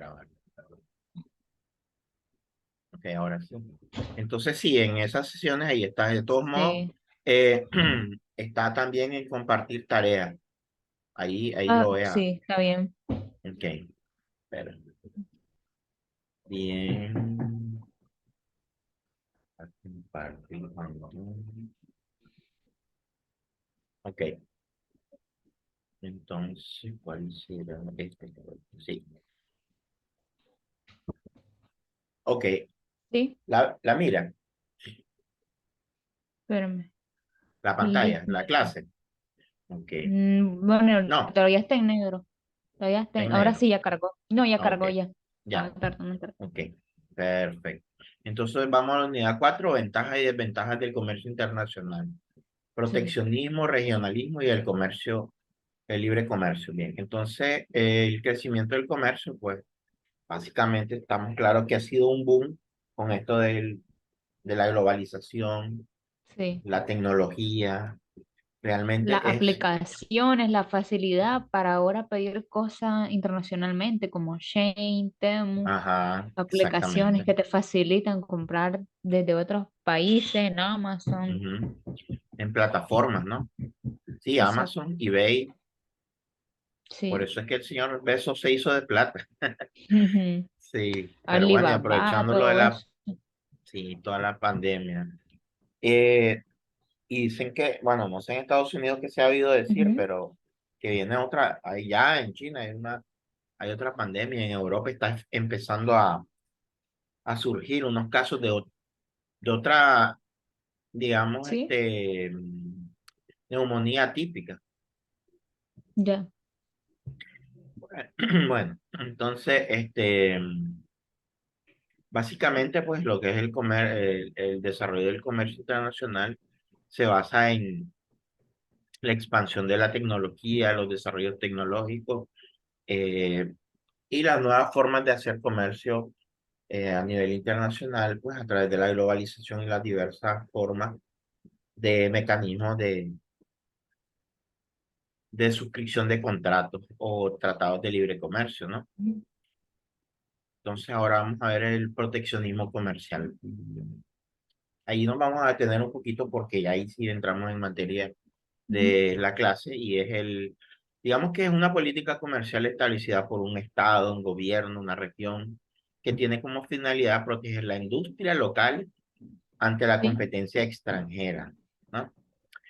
grabar. Ok, ahora sí. Entonces, sí, en esas sesiones ahí está. De todos modos, Sí. eh, está también en compartir tareas. Ahí Ah, lo vea. sí, está bien. Ok, pero bien. Compartir pantalla. Ok, entonces, ¿cuál será este? Sí, ok, Sí, la mira, espérame. la pantalla, la Línea. clase. Ok, Bueno, no, todavía está en negro. Todavía está en ahora negro. sí ya cargó. No, ya Ok, cargó ya. ya, No tardó. ok, perfecto. Entonces vamos a la unidad 4, ventajas y desventajas del comercio internacional. Sí, Proteccionismo, regionalismo y el comercio, el libre comercio. Bien, entonces el crecimiento del comercio, pues básicamente estamos claros que ha sido un boom con esto de la globalización, sí. la tecnología, Las realmente es, aplicaciones, la facilidad para ahora pedir cosas internacionalmente como Shein, Temu, ajá, aplicaciones exactamente. que te facilitan comprar desde otros países en Amazon. Ujú. En plataformas, ¿no? Sí, Exacto. Amazon, eBay, por Sí. eso es que el señor Bezos se hizo de plata. Ujú. Sí, pero bueno, y Alibaba, aprovechando lo de todo la, eso. sí, toda la pandemia. Eh, y dicen que, bueno, no sé en Estados Unidos qué se ha oído decir, Ujú. pero que viene otra, allá en China hay otra pandemia, en Europa está empezando a surgir unos casos de otra, digamos, Sí, neumonía típica. ya. Bueno, entonces, básicamente, pues lo que es el desarrollo del comercio internacional se basa en la expansión de la tecnología, los desarrollos tecnológicos eh, y las nuevas formas de hacer comercio a nivel internacional, pues a través de la globalización y las diversas formas de mecanismos de suscripción de contratos o tratados de libre comercio, ¿no? Entonces ahora vamos a ver el proteccionismo comercial. Ahí nos vamos a detener un poquito porque ya ahí sí entramos en materia Ujú. de la clase y es digamos que es una política comercial establecida por un estado, un gobierno, una región, que tiene como finalidad proteger la industria local ante la Sí, competencia extranjera, ¿no?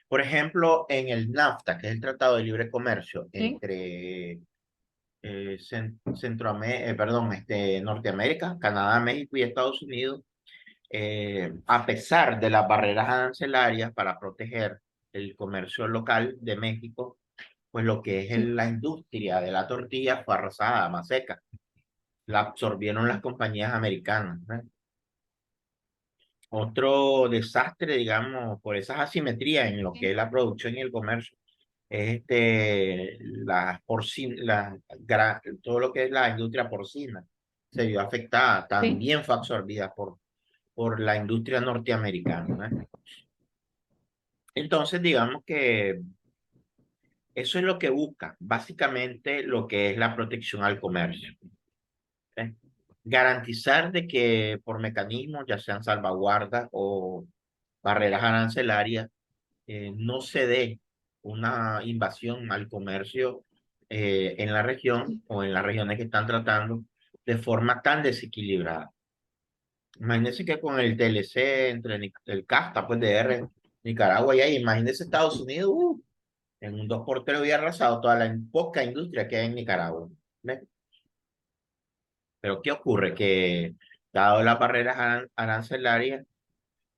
Por ejemplo, en el NAFTA, que es el Tratado de Libre Comercio sí, entre perdón, Norteamérica, Canadá, México y Estados Unidos, a pesar de las barreras arancelarias para proteger el comercio local de México, pues lo que es sí. la industria de la tortilla fue arrasada, más seca. La absorbieron las compañías americanas, ¿no? Otro desastre, digamos, por esas asimetrías en lo que Sí, es la producción y el comercio, es todo lo que es la industria porcina se vio afectada, sí, también fue absorbida por la industria norteamericana, ¿no? Entonces, digamos que eso es lo que busca, básicamente lo que es la protección al comercio. ¿Eh? Garantizar de que por mecanismos, ya sean salvaguardas o barreras arancelarias, no se dé una invasión al comercio en la región o en las regiones que están tratando de forma tan desequilibrada. Imagínense que con el TLC entre el CAFTA, pues de R, Nicaragua y ahí, imagínense Estados Unidos, en un 2x3 hubiera arrasado toda la poca industria que hay en Nicaragua. ¿Ves? Pero ¿qué ocurre? Que dado las barreras arancelarias,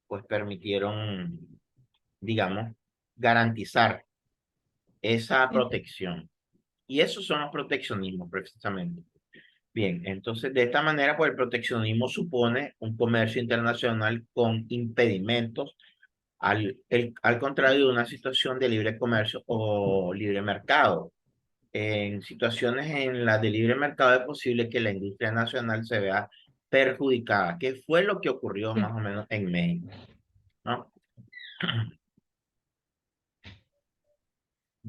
pues permitieron, digamos, garantizar esa sí, protección. Y esos son los proteccionismos, precisamente. Bien, entonces de esta manera, pues el proteccionismo supone un comercio internacional con impedimentos, al contrario de una situación de libre comercio o libre mercado. En situaciones en las de libre mercado es posible que la industria nacional se vea perjudicada, que fue lo que ocurrió sí. más o menos en México, ¿no?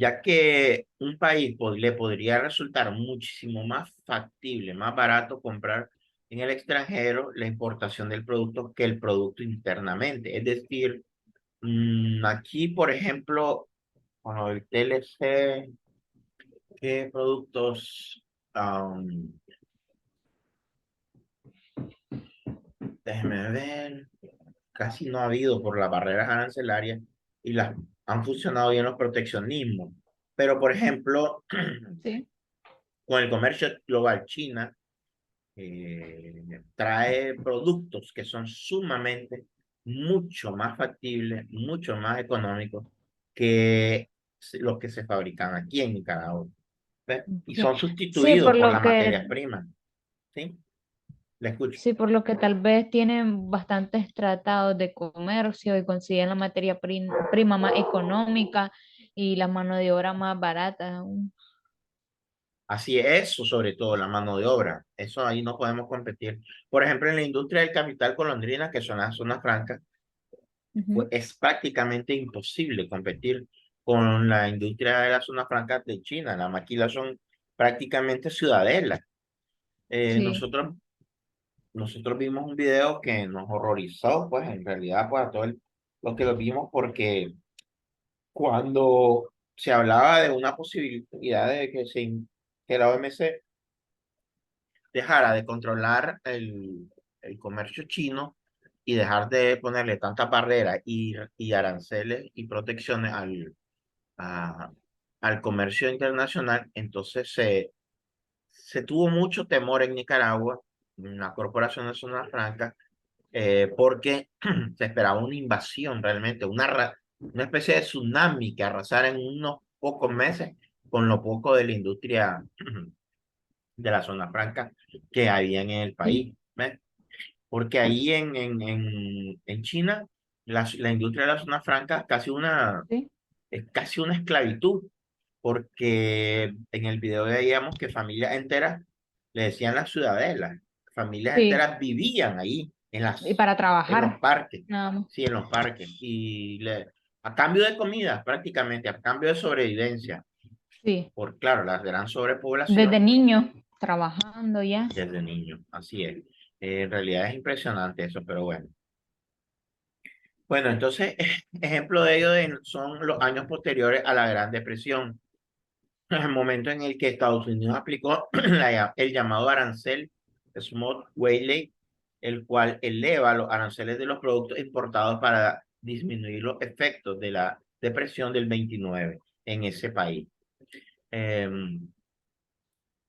ya que un país le podría resultar muchísimo más factible, más barato comprar en el extranjero la importación del producto que el producto internamente. Es decir, aquí, por ejemplo, con el TLC, ¿qué productos? am, Déjeme ver, casi no ha habido por las barreras arancelarias y las han funcionado bien los proteccionismos. Pero, por ejemplo, Sí. con el comercio global, China trae productos que son sumamente mucho más factibles, mucho más económicos que los que se fabrican aquí en Nicaragua. ¿Ves? Y Sí, son sí, sustituidos por las materias primas. ¿Sí? Le escucho. sí, por lo que tal vez tienen bastantes tratados de comercio y consiguen la materia prima más económica y la mano de obra más barata. Así es, eso sobre todo la mano de obra. Eso ahí no podemos competir. Por ejemplo, en la industria del capital colondrina, que son las zonas francas, pues Ujú. es prácticamente imposible competir con la industria de las zonas francas de China. Las maquilas son prácticamente ciudadelas. Eh, Sí, nosotros, nosotros vimos un video que nos horrorizó, pues en realidad, pues a todos los que lo vimos, porque cuando se hablaba de una posibilidad de que la OMC dejara de controlar el comercio chino y dejar de ponerle tantas barreras y aranceles y protecciones a- al comercio internacional, entonces se tuvo mucho temor en Nicaragua, en la Corporación de Zona Franca, porque se esperaba una invasión realmente, una especie de tsunami que arrasara en unos pocos meses con lo poco de la industria de la zona franca que había en el sí, país. ¿Ves? Porque ahí en China, la industria de la zona franca sí. es casi una esclavitud, porque en el video veíamos que familias enteras, le decían las ciudadelas, familias Sí, enteras vivían ahí, y para en los trabajar, parques, nada más. sí, en los parques, a cambio de comida, prácticamente, a cambio de sobrevivencia, Sí, por claro, la gran desde sobrepoblación niño trabajando ya. desde niño, así es. En realidad es impresionante eso, pero bueno. Bueno, entonces, ejemplo de ello son los años posteriores a la Gran Depresión, el momento en el que Estados Unidos aplicó el llamado arancel Small Waylay, el cual eleva los aranceles de los productos importados para disminuir los efectos de la depresión del 29 en ese país. Em,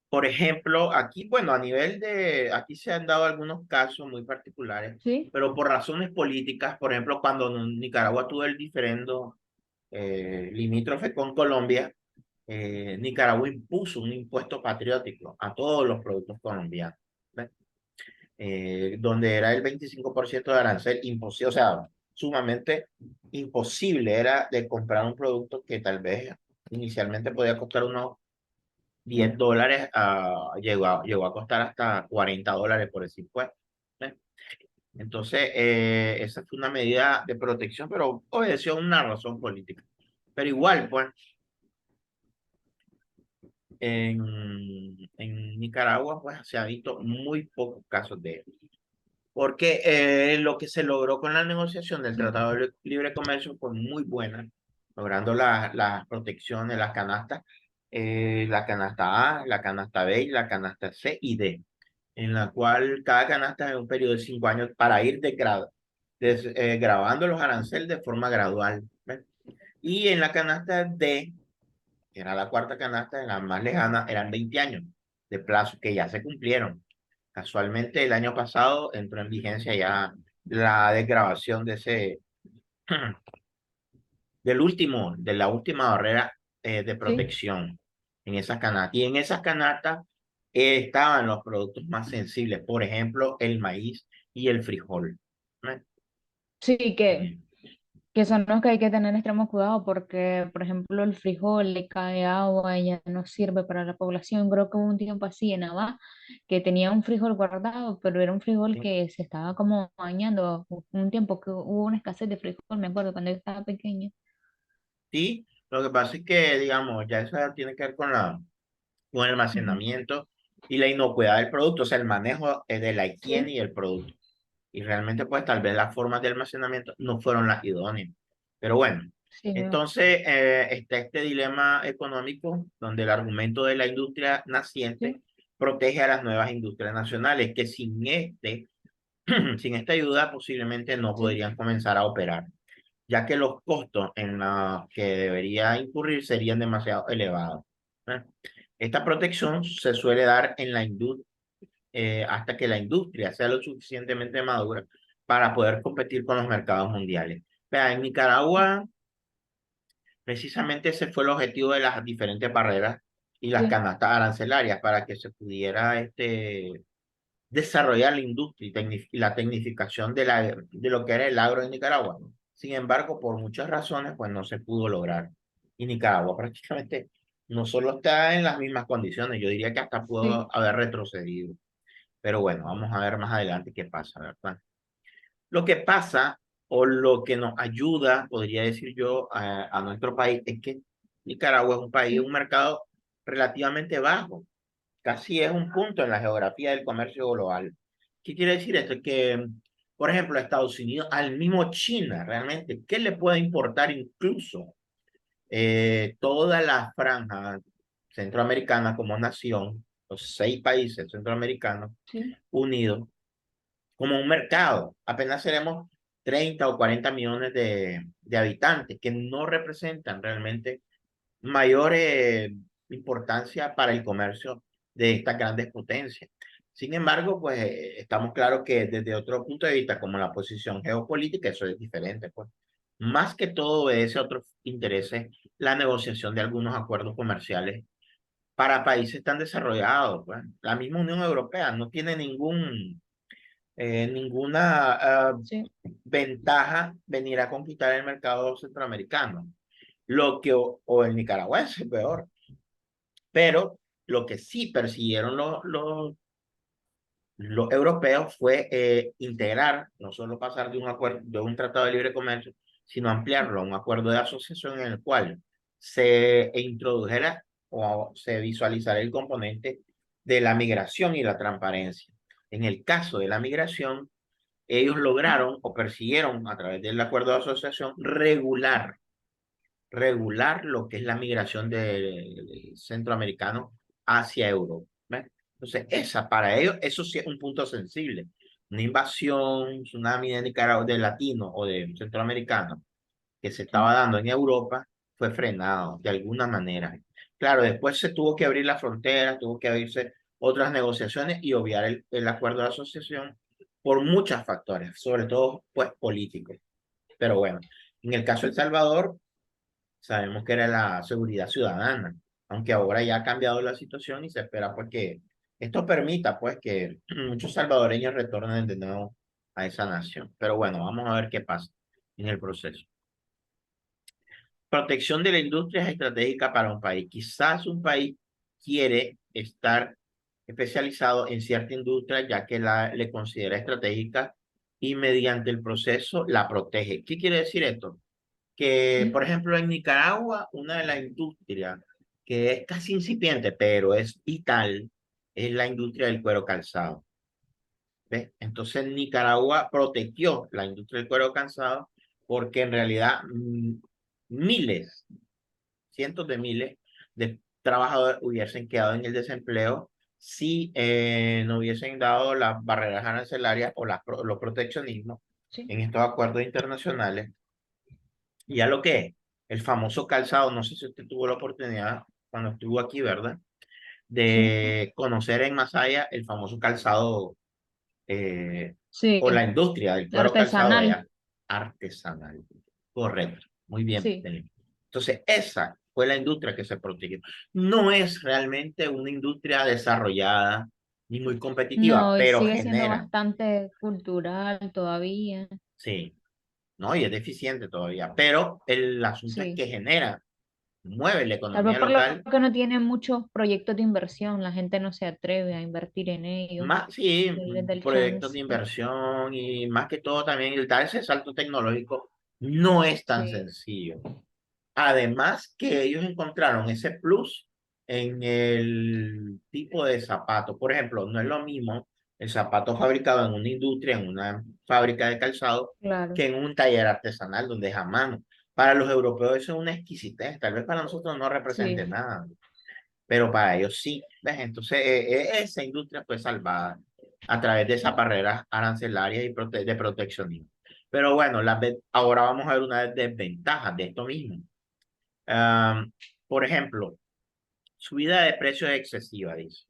por ejemplo, aquí, bueno, aquí se han dado algunos casos muy particulares, Sí, pero por razones políticas, por ejemplo, cuando Nicaragua tuvo el diferendo limítrofe con Colombia, Nicaragua impuso un impuesto patriótico a todos los productos colombianos, ¿ves? Donde era el 25% de arancel, imposible, o sea, sumamente imposible era de comprar un producto que tal vez inicialmente podía costar unos $10, llegó a costar hasta $40 por ese impuesto. ¿Ves? Entonces, esa fue una medida de protección, pero obedeció a una razón política. Pero igual, pues, en Nicaragua, pues, se ha visto muy pocos casos de eso. Porque lo que se logró con la negociación del sí, Tratado de Libre Comercio fue muy buena, logrando las protecciones, las canastas, la canasta A, la canasta B y la canasta C y D, en la cual cada canasta es un periodo de 5 años para ir grabando los aranceles de forma gradual. ¿Ves? Y en la canasta D, que era la cuarta canasta, en la más lejana, eran 20 años de plazo que ya se cumplieron. Casualmente, el año pasado entró en vigencia ya la desgrabación de la última barrera de sí. protección en esas canastas. Y en esas canastas estaban los productos más sensibles, por ejemplo, el maíz y el frijol. ¿No? Sí, Eh, que son los que hay que tener extremo cuidado porque, por ejemplo, el frijol le cae agua y ya no sirve para la población. Creo que hubo un tiempo así en Abá que tenía un frijol guardado, pero era un frijol Sí, que se estaba como dañando. Un tiempo que hubo una escasez de frijol, me acuerdo cuando yo estaba pequeña. sí, Lo que pasa es que, digamos, ya eso ya tiene que ver con el Ujú. almacenamiento y la inocuidad del producto, o sea, el manejo de la higiene Sí, y el producto. Y realmente, pues tal vez las formas de almacenamiento no fueron las idóneas. Pero bueno, sí, entonces está este dilema económico donde el argumento de la industria naciente sí, protege a las nuevas industrias nacionales que sin sin esta ayuda posiblemente no sí, podrían comenzar a operar, ya que los costos en los que debería incurrir serían demasiado elevados. ¿Eh? Esta protección se suele dar en la industria hasta que la industria sea lo suficientemente madura para poder competir con los mercados mundiales. Vea, en Nicaragua, precisamente ese fue el objetivo de las diferentes barreras y las sí, canastas arancelarias para que se pudiera desarrollar la industria y la tecnificación de lo que era el agro en Nicaragua. Sin embargo, por muchas razones, pues no se pudo lograr. Y Nicaragua prácticamente no solo está en las mismas condiciones, yo diría que hasta sí, pudo haber retrocedido. Pero bueno, vamos a ver más adelante qué pasa, ¿verdad? Lo que pasa o lo que nos ayuda, podría decir yo, a nuestro país es que Nicaragua es un país, un sí, mercado relativamente bajo, casi es un punto en la geografía del comercio global. ¿Qué quiere decir esto? Que, por ejemplo, a Estados Unidos, al mismo China, realmente, ¿qué le puede importar incluso toda la franja centroamericana como nación, los 6 países centroamericanos sí, unidos, como un mercado? Apenas seremos 30 o 40 millones de habitantes que no representan realmente mayor importancia para el comercio de estas grandes potencias. Sin embargo, pues estamos claros que desde otro punto de vista, como la posición geopolítica, eso es diferente, pues. Más que todo obedece a otros intereses, la negociación de algunos acuerdos comerciales para países tan desarrollados, pues. La misma Unión Europea no tiene ninguna sí, ventaja venir a conquistar el mercado centroamericano. Lo que, o el nicaragüense, peor. Pero lo que sí persiguieron los europeos fue integrar, no solo pasar de un acuerdo, de un tratado de libre comercio, sino sí, ampliarlo a un acuerdo de asociación en el cual se introdujera o se visualizara el componente de la migración y la transparencia. En el caso de la migración, ellos lograron o persiguieron a través del acuerdo de asociación regular lo que es la migración del centroamericano hacia Europa. ¿Ves? Entonces, para ellos, eso sí es un punto sensible. Una invasión, tsunami de Nicaragua, de latino o de centroamericano que se sí, estaba dando en Europa fue frenado de alguna manera. Claro, después se tuvo que abrir la frontera, tuvo que abrirse otras negociaciones y obviar el acuerdo de asociación por muchos factores, sobre todo pues políticos. Pero bueno, en el caso de El sí. Salvador, sabemos que era la seguridad ciudadana, aunque ahora ya ha cambiado la situación y se espera pues que esto permita pues que muchos salvadoreños retornen de nuevo a esa nación. Pero bueno, vamos a ver qué pasa en el proceso. Protección de la industria es estratégica para un país. Quizás un país quiere estar especializado en cierta industria ya que le considera estratégica y mediante el proceso la protege. ¿Qué quiere decir esto? Que, Sí. por ejemplo, en Nicaragua, una de las industrias que es casi incipiente, pero es vital, es la industria del cuero calzado. ¿Ves? Entonces, Nicaragua protegió la industria del cuero calzado porque en realidad miles, cientos de miles de trabajadores hubiesen quedado en el desempleo si no hubiesen dado las barreras arancelarias o los proteccionismos Sí, en estos acuerdos internacionales. Y ya lo que es, el famoso calzado, no sé si usted tuvo la oportunidad cuando estuvo aquí, ¿verdad? sí, De conocer en Masaya el famoso calzado sí, o la industria del cuero calzado artesanal, allá, artesanal. Correcto, muy bien, sí. Denis. Entonces, esa fue la industria que se protegió. No es realmente una industria desarrollada ni muy competitiva, No, y pero sigue siendo genera, bastante cultural todavía. sí, ¿no? Y es deficiente todavía, pero el asunto es Sí. que genera, mueve la Tal vez economía por lo local. que no tiene muchos proyectos de inversión, la gente no se atreve a invertir en ellos, Más, sí, les da el proyectos de chance. inversión y más que todo también el dar ese salto tecnológico no es tan Sí, sencillo. Además que ellos encontraron ese plus en el tipo de zapato. Por ejemplo, no es lo mismo el zapato fabricado en una industria, en una fábrica de calzado, Claro, que en un taller artesanal donde es a mano. Para los europeos eso es una exquisitez. Tal vez para nosotros no represente sí, nada, pero para ellos sí. ¿Ves? Entonces, esa industria fue salvada a través de esas barreras arancelarias y de proteccionismo. Pero bueno, ahora vamos a ver una desventaja de esto mismo. Am, por ejemplo, subida de precios excesiva, dice.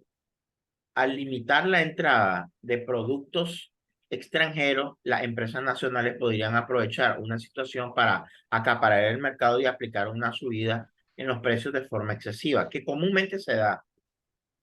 Al limitar la entrada de productos extranjeros, las empresas nacionales podrían aprovechar una situación para acaparar el mercado y aplicar una subida en los precios de forma excesiva, que comúnmente se da.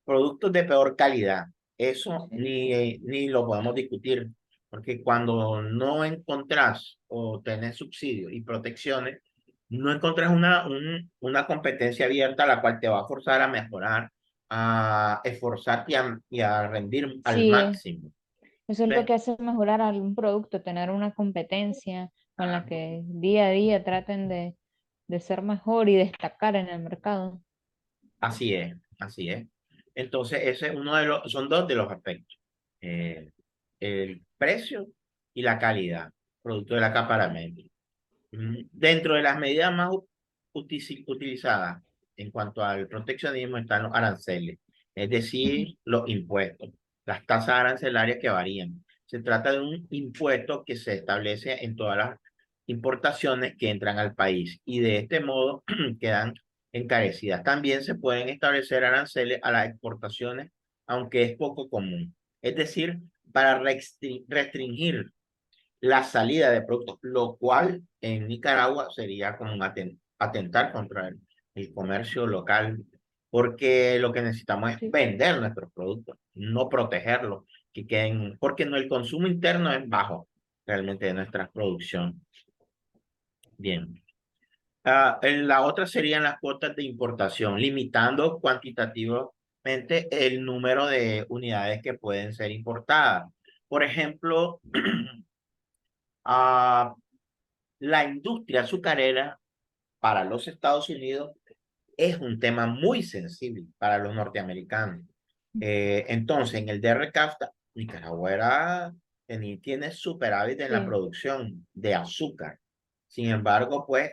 Productos de peor calidad, eso sí. ni lo podemos discutir, porque cuando no encontrás o tenés subsidios y protecciones, no encontrás una competencia abierta la cual te va a forzar a mejorar, a esforzarte y a rendir al Sí, máximo. eso es lo ¿Ves? que hace mejorar algún producto, tener una competencia con la que día a día traten de ser mejor y destacar en el mercado. Así es, así es. Entonces, ese es uno de son dos de los aspectos. Eh, el precio y la calidad, producto del acaparamiento. Dentro de las medidas más utilizadas en cuanto al proteccionismo están los aranceles, es Ujú. decir, los impuestos, las tasas arancelarias que varían. Se trata de un impuesto que se establece en todas las importaciones que entran al país y de este modo quedan encarecidas. También se pueden establecer aranceles a las exportaciones, aunque es poco común. Es decir, para restringir la salida de productos, lo cual en Nicaragua sería como un atentar contra el comercio local, porque lo que necesitamos es Sí. vender nuestros productos, no protegerlos, que queden, porque no, el consumo interno es bajo realmente de nuestra producción. Bien. La otra serían las cuotas de importación, limitando cuantitativamente el número de unidades que pueden ser importadas. Por ejemplo, ah, la industria azucarera para los Estados Unidos es un tema muy sensible para los norteamericanos. Entonces, en el DRCAFTA, Nicaragua tiene superávit en la Sí. producción de azúcar. Sin embargo, pues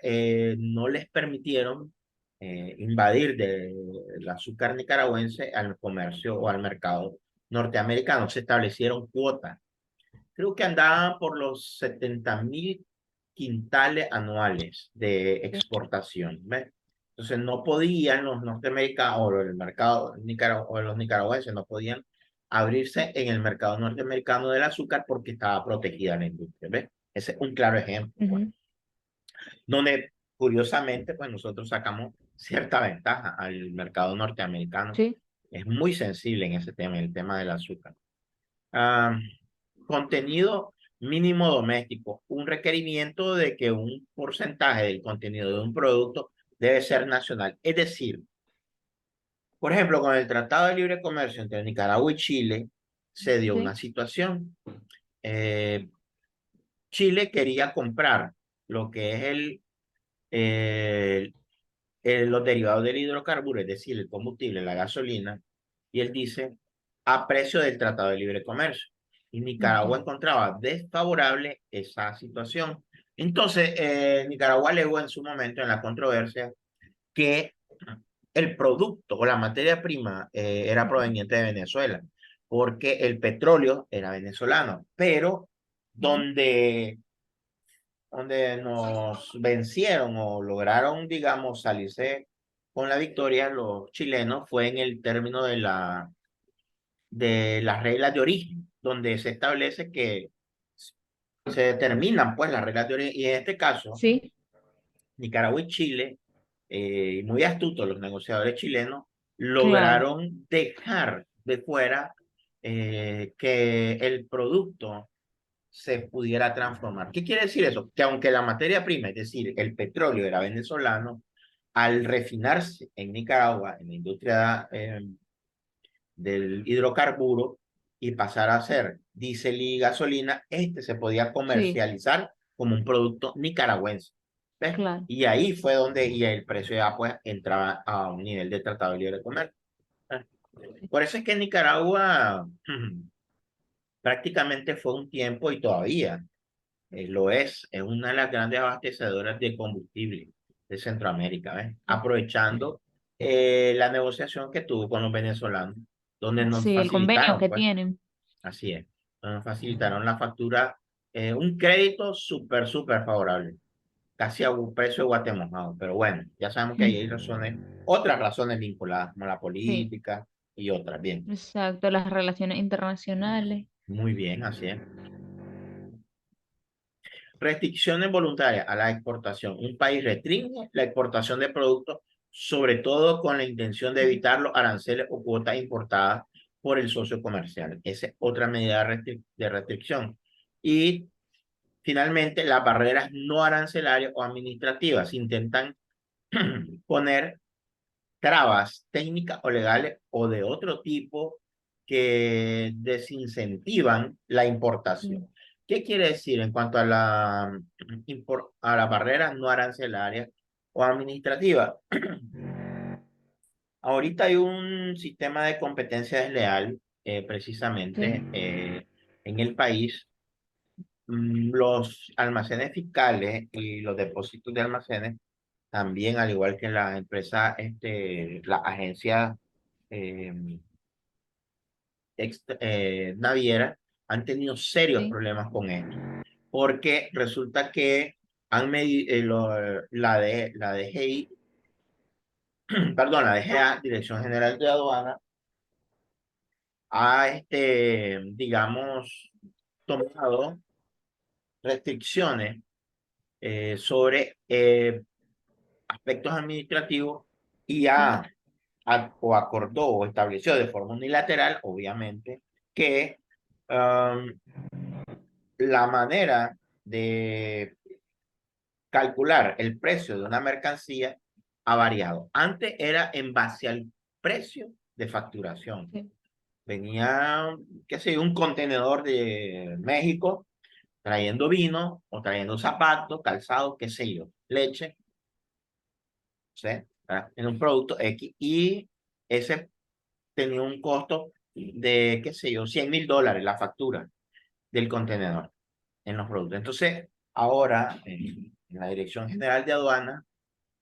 no les permitieron invadir el azúcar nicaragüense al comercio o al mercado norteamericano. Se establecieron cuotas. Creo que andaban por los 70.000 quintales anuales de Sí. exportación. ¿Ves? Entonces no podían los norteamericanos o el mercado o los nicaragüenses no podían abrirse en el mercado norteamericano del azúcar porque estaba protegida la industria. ¿Ves? Ese es un claro ejemplo, pues, Ujú. donde curiosamente pues nosotros sacamos cierta ventaja al mercado norteamericano. Sí. Es muy sensible en ese tema, el tema del azúcar. Ah, contenido mínimo doméstico, un requerimiento de que un porcentaje del contenido de un producto debe ser nacional. Es decir, por ejemplo, con el Tratado de Libre Comercio entre Nicaragua y Chile, se dio una Sí. situación. Eh, Chile quería comprar lo que es el- los derivados del hidrocarburo, es decir, el combustible, la gasolina, y él dice a precio del Tratado de Libre Comercio. Y Nicaragua Ok. encontraba desfavorable esa situación. Entonces, Nicaragua alegó en su momento en la controversia que el producto o la materia prima era Ujú. proveniente de Venezuela, porque el petróleo era venezolano, pero Ujú. donde nos vencieron o lograron, digamos, salirse con la victoria los chilenos fue en el término de las reglas de origen, donde se establece que se determinan pues las reglas de origen y en este caso Sí. Nicaragua y Chile, muy astutos los negociadores chilenos, Claro. lograron dejar de fuera que el producto se pudiera transformar. ¿Qué quiere decir eso? Que aunque la materia prima, es decir, el petróleo era venezolano, al refinarse en Nicaragua, en la industria del hidrocarburo, y pasar a ser diésel y gasolina, este se podía Sí. comercializar como un producto nicaragüense. ¿ves? claro. Y ahí fue donde y el precio ya pues entraba a un nivel de tratado de libre comercio. ¿Ves? Por eso es que Nicaragua prácticamente fue un tiempo y todavía lo es una de las grandes abastecedoras de combustible de Centroamérica, ¿ves? Aprovechando la negociación que tuvo con los venezolanos, donde nos Sí, el convenio facilitaron, que pues, tienen. así es, nos facilitaron la factura, un crédito súper, súper favorable, casi a un precio de guatemojado, pero bueno, ya sabemos que ahí hay razones, otras razones vinculadas, como la Sí, política y otras, bien, exacto, las relaciones internacionales. muy bien, así es. Restricciones voluntarias a la exportación. Un país restringe la exportación de productos, sobre todo con la intención de evitar los aranceles o cuotas importadas por el socio comercial. Esa es otra medida de restricción. Y finalmente, las barreras no arancelarias o administrativas intentan poner trabas técnicas o legales o de otro tipo que desincentivan la importación. Sí, ¿Qué quiere decir en cuanto a a las barreras no arancelarias o administrativas? Ahorita hay un sistema de competencia desleal, sí, precisamente en el país. Los almacenes fiscales y los depósitos de almacenes también, al igual que las empresas, las agencias eh, navieras, han tenido serios sí, problemas con esto, porque resulta que han medido, la DGI, perdón, la DGA, Dirección General de Aduana, ha, digamos, tomado restricciones sobre aspectos administrativos y sí, o acordó o estableció de forma unilateral, obviamente, que um, la manera de calcular el precio de una mercancía ha variado. Antes era en base al precio de facturación. sí. Venía, qué sé yo, un contenedor de México trayendo vino o trayendo zapatos, calzado, qué sé yo, leche, ¿sí? ¿Verdad? En un producto X y ese tenía un costo de, qué sé yo, $100,000 la factura del contenedor en los productos. Entonces, ahora en la Dirección General de Aduana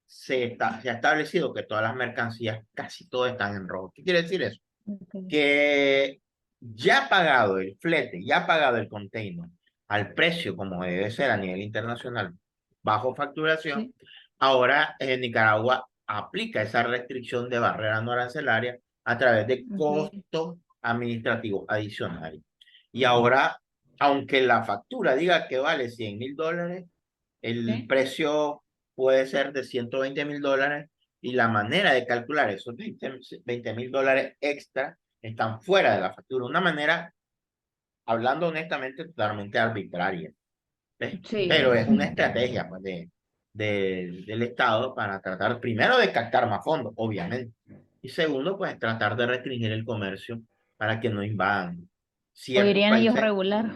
se ha establecido que todas las mercancías, casi todas están en rojo. ¿Qué quiere decir eso? Ok, Que ya pagado el flete, ya pagado el container al precio como debe ser a nivel internacional, bajo facturación, sí, ahora Nicaragua aplica esa restricción de barrera no arancelaria a través de ok, costos administrativos adicionales. Y ahora, aunque la factura diga que vale $100,000, el sí, precio puede ser de $120,000 y la manera de calcular esos $20,000 extra están fuera de la factura. Una manera, hablando honestamente, totalmente arbitraria. ¿Ves? sí, Pero es una estrategia pues, del Estado para tratar primero de captar más fondos, obviamente. Y segundo, pues tratar de restringir el comercio para que no invadan o ciertos dirían ellos países regular.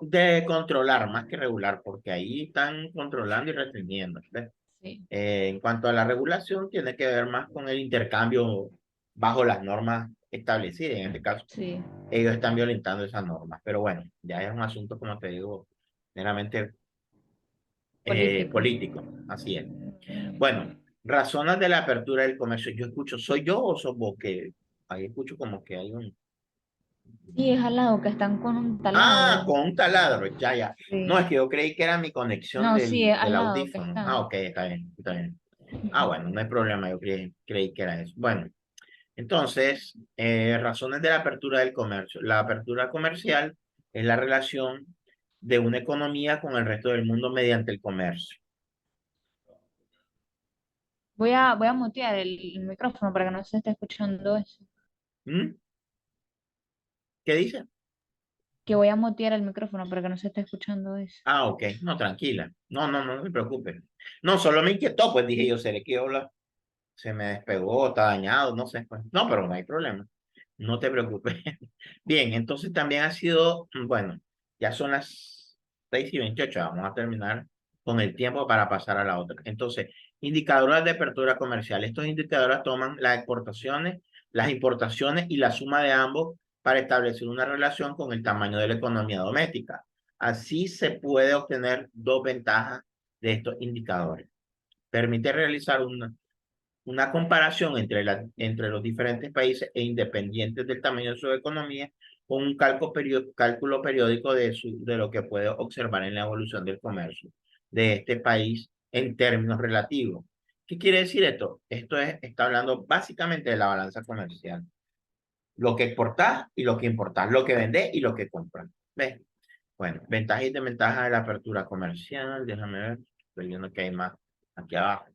de controlar más que regular, porque ahí están controlando y restringiendo. ¿Ves? Sí, En cuanto a la regulación, tiene que ver más con el intercambio bajo las normas establecidas. En este caso, sí, ellos están violentando esas normas. Pero bueno, ya es un asunto, como te digo, meramente político. político. Así es. Bueno, razones de la apertura del comercio. Yo escucho, ¿soy yo o sos vos? Que ahí escucho como que hay un... Sí, es al lado, que están con un Ah, taladro. con un taladro, ya, ya. No, es Sí. que yo creí que era mi conexión No, sí, es del al lado que audífono. Ah, están. ok, está bien, está bien. Ah, bueno, no hay problema, yo creí que era eso. Bueno, entonces, razones de la apertura del comercio. La apertura comercial es la relación de una economía con el resto del mundo mediante el comercio. Voy a mutear el micrófono para que no se esté escuchando eso. ¿Mm? ¿Qué dice? Que voy a mutear el micrófono para que no se esté escuchando eso. Ah, ok, no, tranquila. No, no, no, no me preocupe. No, solo me inquietó, pues dije yo, ¿seré que se me despegó, está dañado? No sé, pues. No, pero no hay problema. No te preocupes. Bien, entonces también ha sido, bueno, ya son las 6:28, vamos a terminar con el tiempo para pasar a la otra. Entonces, indicadores de apertura comercial. Estos indicadores toman las exportaciones, las importaciones y la suma de ambos para establecer una relación con el tamaño de la economía doméstica. Así se puede obtener dos ventajas de estos indicadores. Permite realizar una comparación entre los diferentes países e independientes del tamaño de su economía con un cálculo periódico de lo que puede observar en la evolución del comercio de este país en términos relativos. ¿Qué quiere decir esto? Está hablando básicamente de la balanza comercial. Lo que exportás y lo que importás, lo que vendés y lo que compras. ¿Ves? Bueno, ventajas y desventajas de la apertura comercial. Déjame ver, estoy viendo que hay más aquí abajo.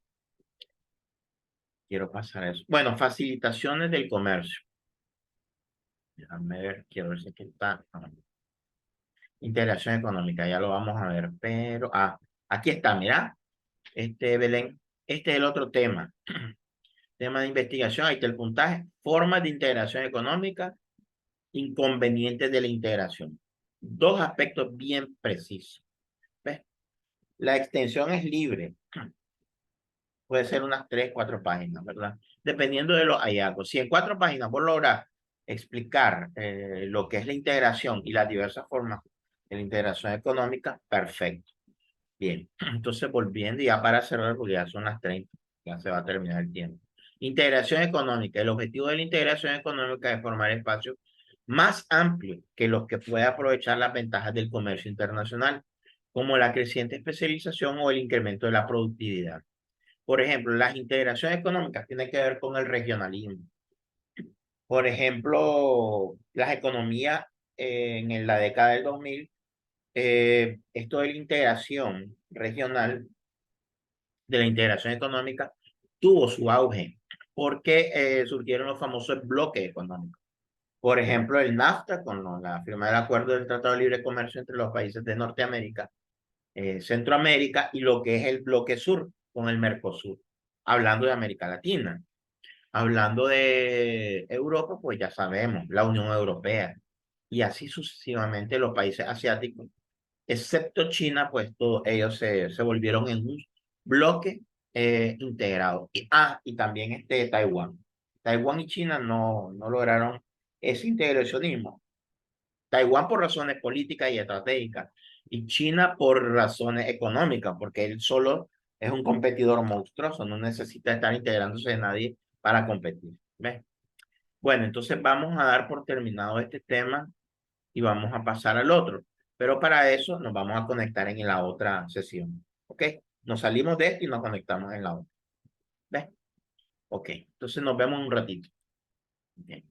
Quiero pasar eso. Bueno, facilitaciones del comercio. Déjame ver, quiero ver si aquí está. Integración económica, ya lo vamos a ver, pero, aquí está, mira, Belén, este es el otro tema. Tema de investigación, ahí está el puntaje. Formas de integración económica, inconvenientes de la integración. Dos aspectos bien precisos. ¿Ves? La extensión es libre. Puede ser unas 3, 4 páginas, ¿verdad? Dependiendo de los hallazgos. Si en 4 páginas vos logras explicar lo que es la integración y las diversas formas de la integración económica, perfecto. Bien, entonces volviendo ya para cerrar, porque ya son las 30, ya se va a terminar el tiempo. Integración económica. El objetivo de la integración económica es formar espacios más amplios que los que pueda aprovechar las ventajas del comercio internacional, como la creciente especialización o el incremento de la productividad. Por ejemplo, las integraciones económicas tienen que ver con el regionalismo. Por ejemplo, las economías en la década del 2000, esto de la integración regional, de la integración económica, tuvo su auge porque surgieron los famosos bloques económicos. Por ejemplo, el NAFTA, con la firma del Acuerdo del Tratado de Libre Comercio entre los países de Norteamérica, Centroamérica y lo que es el bloque sur con el Mercosur, hablando de América Latina. Hablando de Europa, pues ya sabemos, la Unión Europea y así sucesivamente los países asiáticos, excepto China, pues todos ellos se volvieron en un bloque integrado. Y también Taiwán. Taiwán y China no lograron ese integracionismo. Taiwán por razones políticas y estratégicas, y China por razones económicas, porque él solo es un competidor monstruoso, no necesita estar integrándose de nadie para competir. ¿Ves? Bueno, entonces vamos a dar por terminado este tema y vamos a pasar al otro. Pero para eso nos vamos a conectar en la otra sesión. ¿Ok? Nos salimos de esto y nos conectamos en la otra. ¿Ves? Ok, entonces nos vemos un ratito. Bien.